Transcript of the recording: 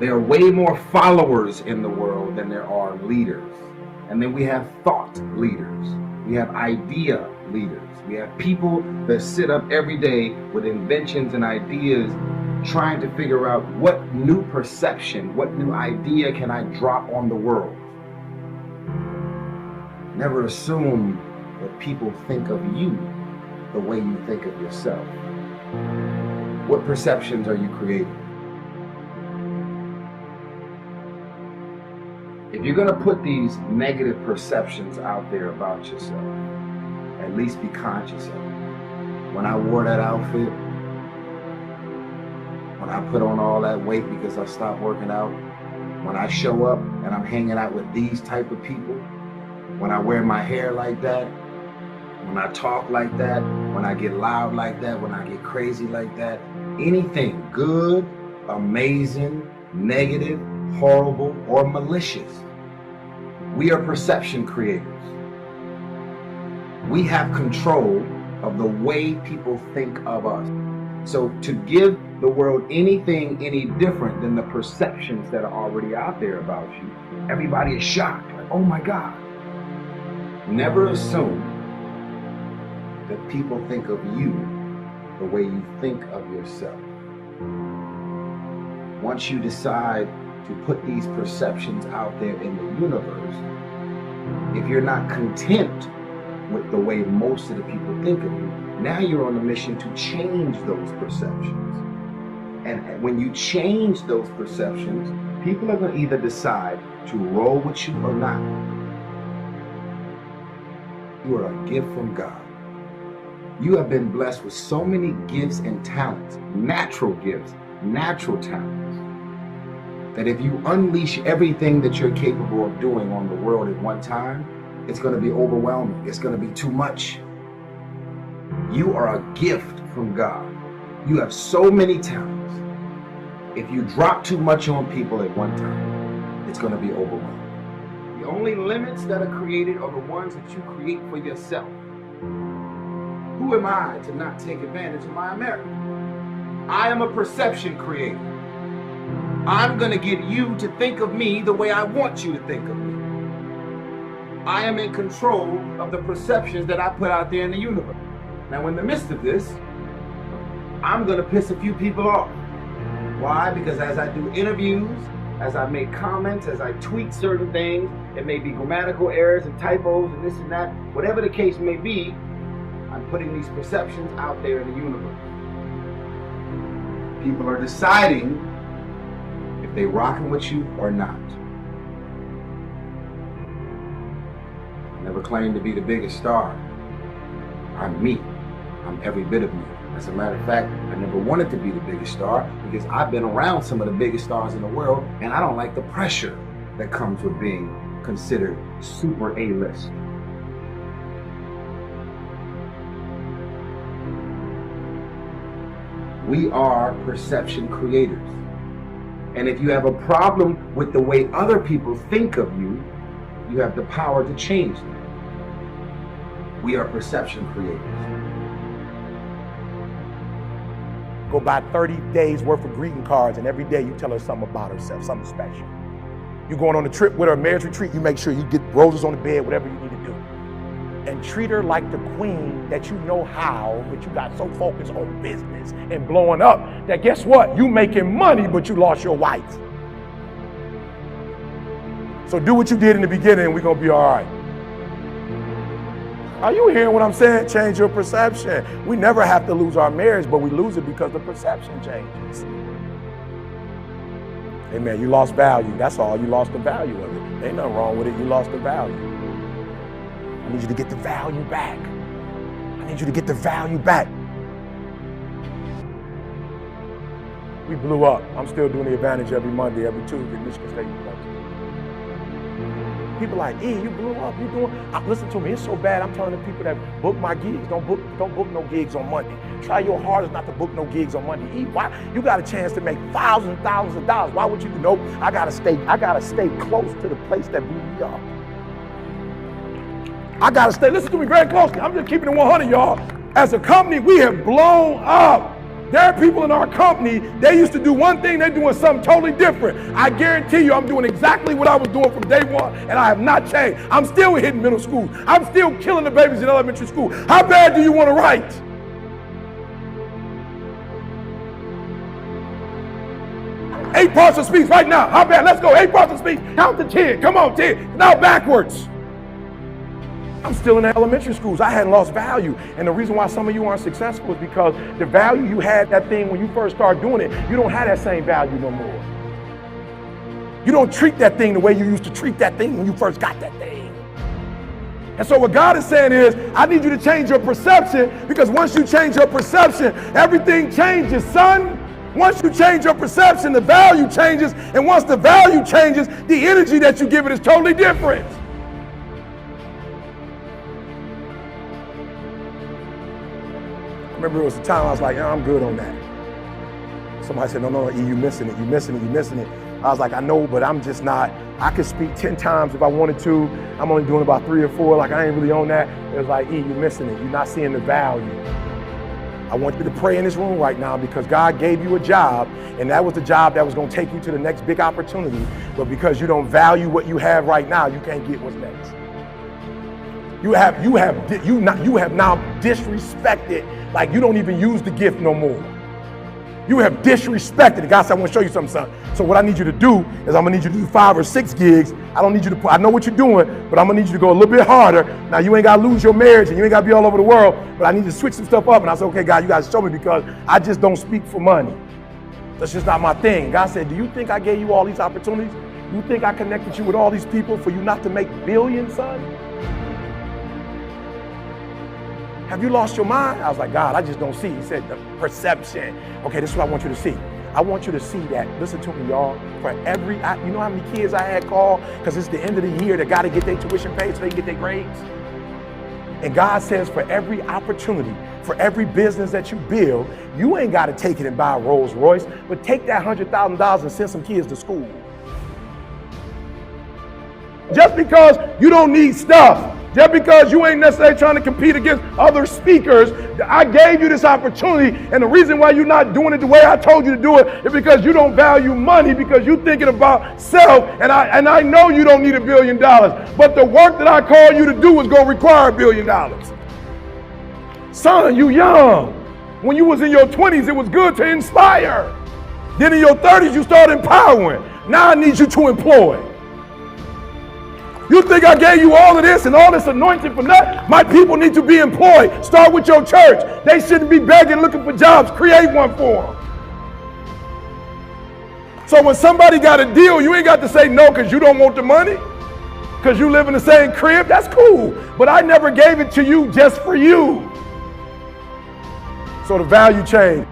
There are way more followers in the world than there are leaders. And then we have thought leaders. We have idea leaders. We have people that sit up every day with inventions and ideas trying to figure out what new perception, what new idea can I drop on the world. Never assume that people think of you the way you think of yourself. What perceptions are you creating? If you're going to put these negative perceptions out there about yourself, at least be conscious of it. When I wore that outfit, when I put on all that weight because I stopped working out, when I show up and I'm hanging out with these type of people, when I wear my hair like that, when I talk like that, when I get loud like that, when I get crazy like that, anything good, amazing, negative, horrible, or malicious, we are perception creators. We have control of the way people think of us. So to give the world anything any different than the perceptions that are already out there about you, everybody is shocked, like, oh my God. Never assume that people think of you the way you think of yourself. Once you decide to put these perceptions out there in the universe, if you're not content with the way most of the people think of you, now you're on a mission to change those perceptions. And when you change those perceptions, people are going to either decide to roll with you or not. You are a gift from God. You have been blessed with so many gifts and talents, natural gifts, natural talents, that if you unleash everything that you're capable of doing on the world at one time, it's going to be overwhelming. It's going to be too much. You are a gift from God. You have so many talents. If you drop too much on people at one time, it's going to be overwhelming. The only limits that are created are the ones that you create for yourself. Who am I to not take advantage of my America? I am a perception creator. I'm going to get you to think of me the way I want you to think of me. I am in control of the perceptions that I put out there in the universe. Now, in the midst of this, I'm going to piss a few people off. Why? Because as I do interviews, as I make comments, as I tweet certain things, it may be grammatical errors and typos and this and that, whatever the case may be, I'm putting these perceptions out there in the universe. People are deciding if they're rocking with you or not. I never claimed to be the biggest star. I'm me. I'm every bit of me. As a matter of fact, I never wanted to be the biggest star because I've been around some of the biggest stars in the world, and I don't like the pressure that comes with being considered super A-list. We are perception creators. And if you have a problem with the way other people think of you, you have the power to change them. We are perception creators. Go buy 30 days worth of greeting cards, and every day you tell her something about herself, something special. You're going on a trip with her, a marriage retreat, you make sure you get roses on the bed, whatever you need to do. And treat her like the queen that you know how, but you got so focused on business and blowing up that guess what? You making money, but you lost your wife. So do what you did in the beginning and we're gonna be all right. Are you hearing what I'm saying? Change your perception. We never have to lose our marriage, but we lose it because the perception changes. Hey man, you lost value. That's all. You lost the value of it. Ain't nothing wrong with it. You lost the value. I need you to get the value back. I need you to get the value back. We blew up. I'm still doing the Advantage every Monday, every Tuesday, Michigan State University. People like, E, you blew up, you doing, listen to me, it's so bad, I'm telling the people that book my gigs, don't book no gigs on Monday. Try your hardest not to book no gigs on Monday. E, why? You got a chance to make thousands and thousands of dollars. Why would you do? Nope, I gotta stay close to the place that blew me up. I gotta listen to me very closely. I'm just keeping it 100, y'all. As a company, we have blown up. There are people in our company, they used to do one thing, they're doing something totally different. I guarantee you I'm doing exactly what I was doing from day one, and I have not changed. I'm still hitting middle school. I'm still killing the babies in elementary school. How bad do you want to write? Eight parts of speech right now. How bad? Let's go. 8 parts of speech. Count to 10. Come on, 10. Now backwards. I'm still in the elementary schools. I hadn't lost value. And the reason why some of you aren't successful is because the value you had that thing when you first started doing it, you don't have that same value no more. You don't treat that thing the way you used to treat that thing when you first got that thing. And so what God is saying is, I need you to change your perception, because once you change your perception, everything changes, son. Once you change your perception, the value changes. And once the value changes, the energy that you give it is totally different. I remember it was a time I was like, I'm good on that. Somebody said, no, E, you missing it, you missing it, you missing it. I was like, I know, but I'm just not. I could speak 10 times if I wanted to. I'm only doing about 3 or 4, like I ain't really on that. It was like, E, you missing it, you're not seeing the value. I want you to pray in this room right now, because God gave you a job, and that was the job that was going to take you to the next big opportunity. But because you don't value what you have right now, you can't get what's next. You have now disrespected, like you don't even use the gift no more. You have disrespected it. God said, I want to show you something, son. So what I need you to do is I'm going to need you to do 5 or 6 gigs. I don't need you to, I know what you're doing, but I'm going to need you to go a little bit harder. Now, you ain't got to lose your marriage and you ain't got to be all over the world, but I need to switch some stuff up. And I said, okay, God, you guys show me, because I just don't speak for money. That's just not my thing. God said, do you think I gave you all these opportunities? You think I connected you with all these people for you not to make billions, son? Have you lost your mind? I was like, God, I just don't see. He said, the perception. Okay, this is what I want you to see. I want you to see that, listen to me, y'all, for every, you know how many kids I had called, because it's the end of the year, they got to get their tuition paid so they can get their grades. And God says, for every opportunity, for every business that you build, you ain't got to take it and buy a Rolls Royce, but take that $100,000 and send some kids to school. Just because you don't need stuff, just because you ain't necessarily trying to compete against other speakers, I gave you this opportunity, and the reason why you're not doing it the way I told you to do it is because you don't value money, because you're thinking about self, and I know you don't need $1 billion, but the work that I call you to do is going to require $1 billion. Son, you young. When you was in your 20s, it was good to inspire. Then in your 30s, you start empowering. Now I need you to employ. You think I gave you all of this and all this anointing for nothing? My people need to be employed. Start with your church. They shouldn't be begging, looking for jobs. Create one for them. So when somebody got a deal, you ain't got to say no because you don't want the money, because you live in the same crib. That's cool. But I never gave it to you just for you. So the value changed.